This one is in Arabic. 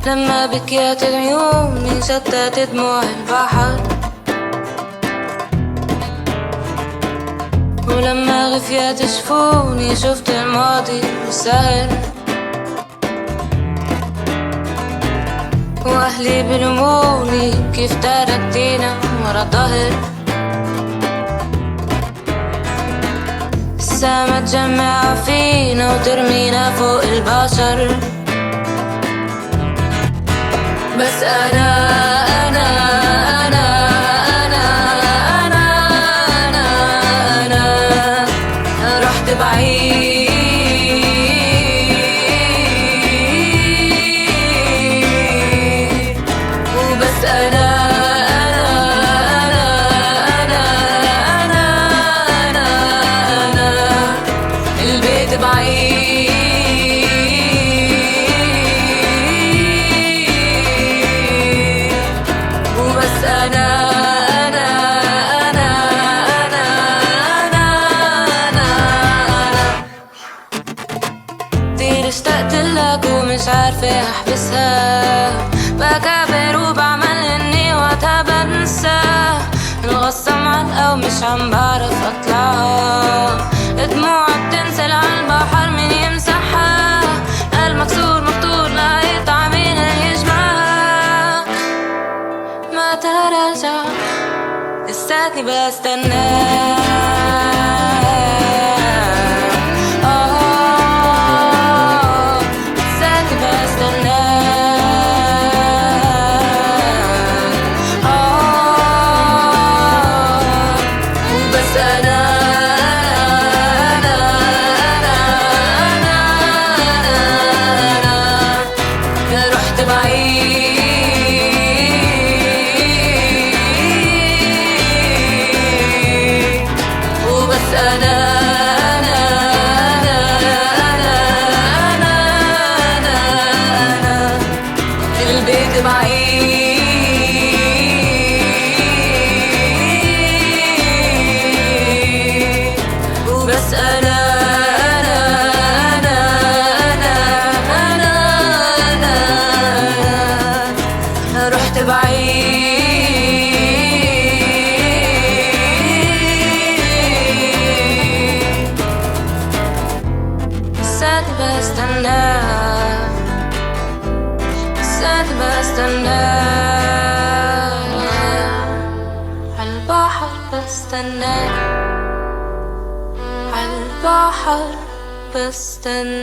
لما بكيت عيوني شتت دموع البحر، ولما غفيت جفوني شفت الماضي سهل، وأهلي بلوموني كيف تركتينا ورا ظهر. السما تجمع فينا وترمينا فوق البشر، بس أنا أنا أنا أنا أنا أنا أنا رحت بعيد، وبس أنا أنا أنا أنا أنا البيت بعيد، وبس أنا أنا أنا أنا أنا أنا أنا كتير اشتقتلك ومش عارفة أحبسها، بكابر وبعمل إني وقتها بنسى، الغصة معلقة ومش عم بعرف أطلعها، دموع بتنزل عالبحر مين يمسحها، قلب مكسور مقطور لا يقطع مين يجمعها، ما تراجع لساتني بستناك، لساتني بستناك، وبس أنا أنا أنا أنا أنا رحت بعيد، وبس أنا أنا أنا أنا أنا أنا البيت بعيد، وبس أنا أنا أنا أنا أنا أنا رحت بعيد، لساتني بستناك، لساتني بستناك عالبحر، بستناك عالبحر، بستناك.